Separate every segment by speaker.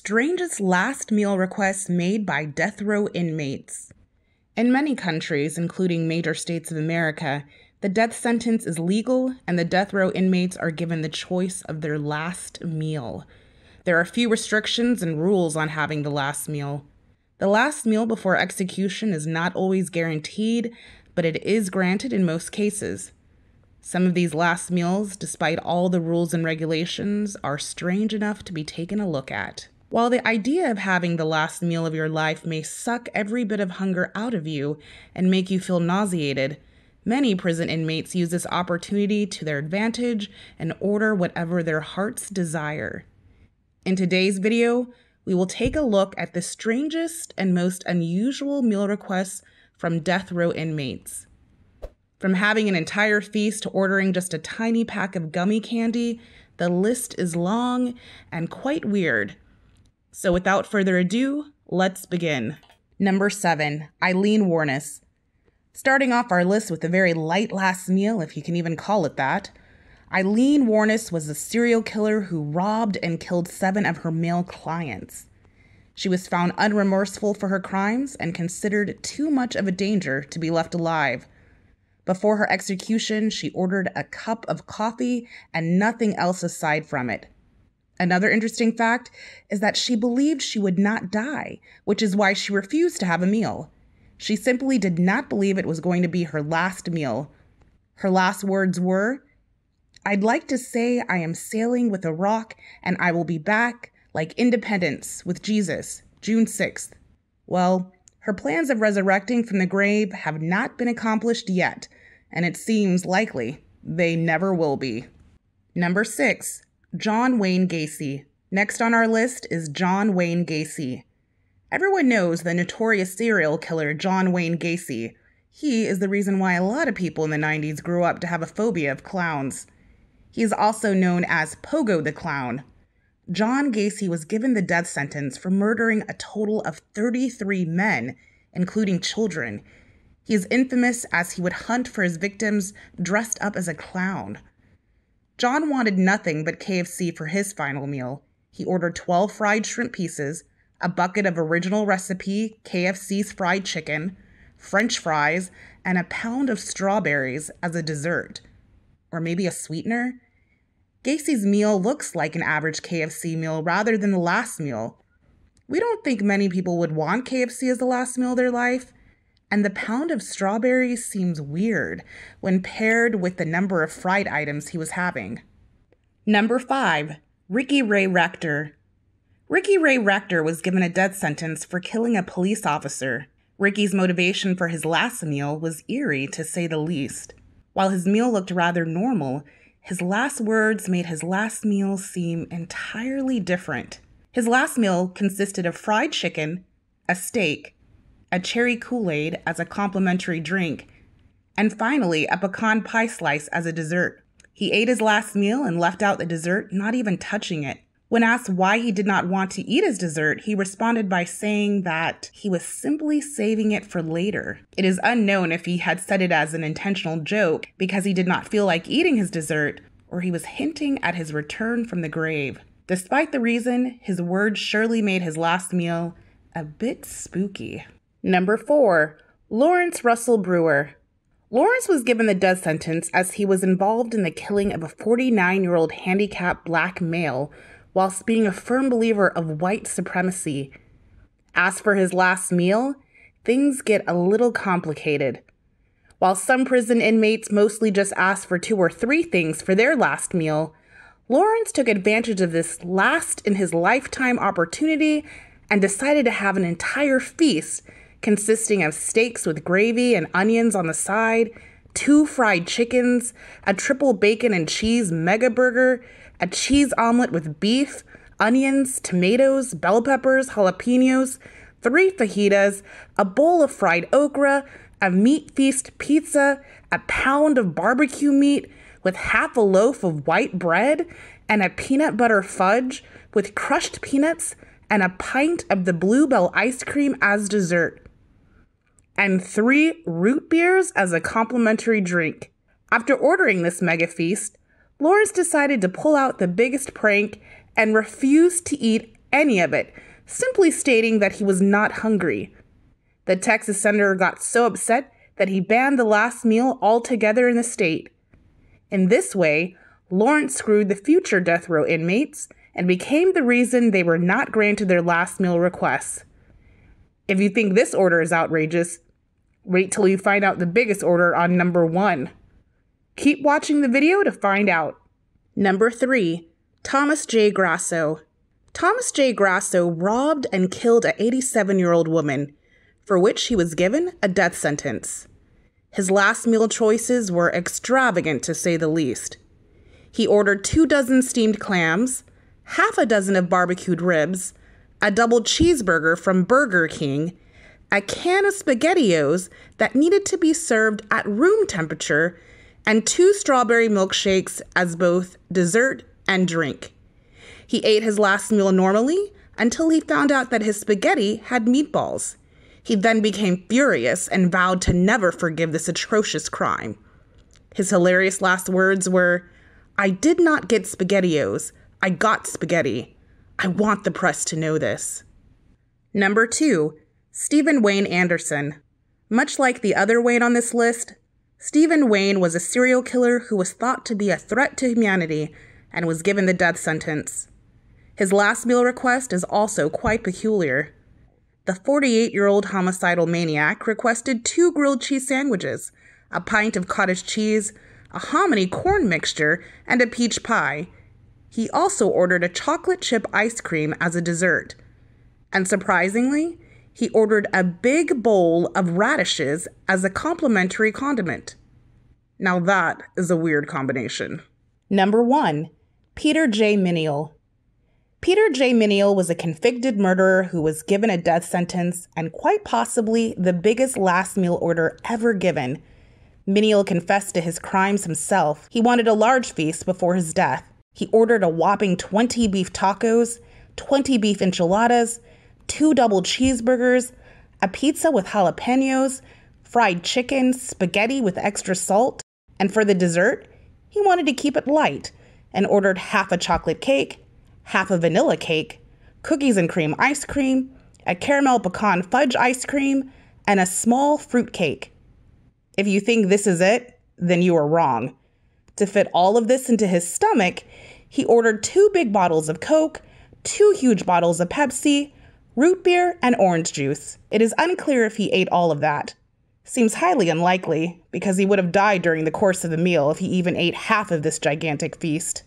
Speaker 1: Strangest last meal requests made by death row inmates. In many countries, including major states of America, the death sentence is legal and the death row inmates are given the choice of their last meal. There are few restrictions and rules on having the last meal. The last meal before execution is not always guaranteed, but it is granted in most cases. Some of these last meals, despite all the rules and regulations, are strange enough to be taken a look at. While the idea of having the last meal of your life may suck every bit of hunger out of you and make you feel nauseated, many prison inmates use this opportunity to their advantage and order whatever their hearts desire. In today's video, we will take a look at the strangest and most unusual meal requests from death row inmates. From having an entire feast to ordering just a tiny pack of gummy candy, the list is long and quite weird. So without further ado, let's begin. Number 7, Eileen Warnes. Starting off our list with a very light last meal, if you can even call it that, Eileen Warnes was a serial killer who robbed and killed 7 of her male clients. She was found unremorseful for her crimes and considered too much of a danger to be left alive. Before her execution, she ordered a cup of coffee and nothing else aside from it. Another interesting fact is that she believed she would not die, which is why she refused to have a meal. She simply did not believe it was going to be her last meal. Her last words were, "I'd like to say I am sailing with a rock and I will be back like Independence with Jesus, June 6th. Well, her plans of resurrecting from the grave have not been accomplished yet, and it seems likely they never will be. Number 6, John Wayne Gacy. Next on our list is John Wayne Gacy. Everyone knows the notorious serial killer John Wayne Gacy. He is the reason why a lot of people in the 90s grew up to have a phobia of clowns. He is also known as Pogo the Clown. John Gacy was given the death sentence for murdering a total of 33 men, including children. He is infamous as he would hunt for his victims dressed up as a clown. John wanted nothing but KFC for his final meal. He ordered 12 fried shrimp pieces, a bucket of original recipe KFC's fried chicken, French fries, and a pound of strawberries as a dessert. Or maybe a sweetener? Gacy's meal looks like an average KFC meal rather than the last meal. We don't think many people would want KFC as the last meal of their life, and the pound of strawberries seems weird when paired with the number of fried items he was having. Number 5, Ricky Ray Rector. Ricky Ray Rector was given a death sentence for killing a police officer. Ricky's motivation for his last meal was eerie, to say the least. While his meal looked rather normal, his last words made his last meal seem entirely different. His last meal consisted of fried chicken, a steak, a cherry Kool-Aid as a complimentary drink, and finally a pecan pie slice as a dessert. He ate his last meal and left out the dessert, not even touching it. When asked why he did not want to eat his dessert, he responded by saying that he was simply saving it for later. It is unknown if he had said it as an intentional joke because he did not feel like eating his dessert, or he was hinting at his return from the grave. Despite the reason, his words surely made his last meal a bit spooky. Number 4, Lawrence Russell Brewer. Lawrence was given the death sentence as he was involved in the killing of a 49-year-old handicapped black male whilst being a firm believer of white supremacy. As for his last meal, things get a little complicated. While some prison inmates mostly just ask for 2 or 3 things for their last meal, Lawrence took advantage of this last in his lifetime opportunity and decided to have an entire feast consisting of steaks with gravy and onions on the side, 2 fried chickens, a triple bacon and cheese mega burger, a cheese omelet with beef, onions, tomatoes, bell peppers, jalapenos, 3 fajitas, a bowl of fried okra, a meat feast pizza, a pound of barbecue meat with half a loaf of white bread, and a peanut butter fudge with crushed peanuts, and a pint of the Bluebell ice cream as dessert, and 3 root beers as a complimentary drink. After ordering this mega feast, Lawrence decided to pull out the biggest prank and refused to eat any of it, simply stating that he was not hungry. The Texas senator got so upset that he banned the last meal altogether in the state. In this way, Lawrence screwed the future death row inmates and became the reason they were not granted their last meal requests. If you think this order is outrageous, wait till you find out the biggest order on number 1. Keep watching the video to find out. Number 3. Thomas J. Grasso. Thomas J. Grasso robbed and killed an 87-year-old woman, for which he was given a death sentence. His last meal choices were extravagant to say the least. He ordered 2 dozen steamed clams, half a dozen of barbecued ribs, a double cheeseburger from Burger King, a can of SpaghettiOs that needed to be served at room temperature, and 2 strawberry milkshakes as both dessert and drink. He ate his last meal normally until he found out that his spaghetti had meatballs. He then became furious and vowed to never forgive this atrocious crime. His hilarious last words were, "I did not get SpaghettiOs. I got spaghetti. I want the press to know this." Number 2. Stephen Wayne Anderson. Much like the other Wayne on this list, Stephen Wayne was a serial killer who was thought to be a threat to humanity and was given the death sentence. His last meal request is also quite peculiar. The 48-year-old homicidal maniac requested 2 grilled cheese sandwiches, a pint of cottage cheese, a hominy corn mixture, and a peach pie. He also ordered a chocolate chip ice cream as a dessert. And surprisingly, he ordered a big bowl of radishes as a complimentary condiment. Now that is a weird combination. Number 1. Peter J. Minial. Peter J. Minial was a convicted murderer who was given a death sentence and quite possibly the biggest last meal order ever given. Minial confessed to his crimes himself. He wanted a large feast before his death. He ordered a whopping 20 beef tacos, 20 beef enchiladas, 2 double cheeseburgers, a pizza with jalapenos, fried chicken, spaghetti with extra salt, and for the dessert, he wanted to keep it light and ordered half a chocolate cake, half a vanilla cake, cookies and cream ice cream, a caramel pecan fudge ice cream, and a small fruit cake. If you think this is it, then you are wrong. To fit all of this into his stomach, he ordered 2 big bottles of Coke, 2 huge bottles of Pepsi, root beer, and orange juice. It is unclear if he ate all of that. Seems highly unlikely, because he would have died during the course of the meal if he even ate half of this gigantic feast.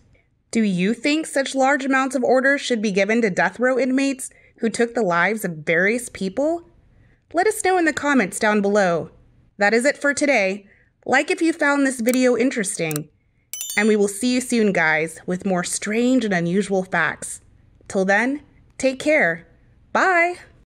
Speaker 1: Do you think such large amounts of orders should be given to death row inmates who took the lives of various people? Let us know in the comments down below. That is it for today. Like if you found this video interesting. And we will see you soon, guys, with more strange and unusual facts. Till then, take care. Bye!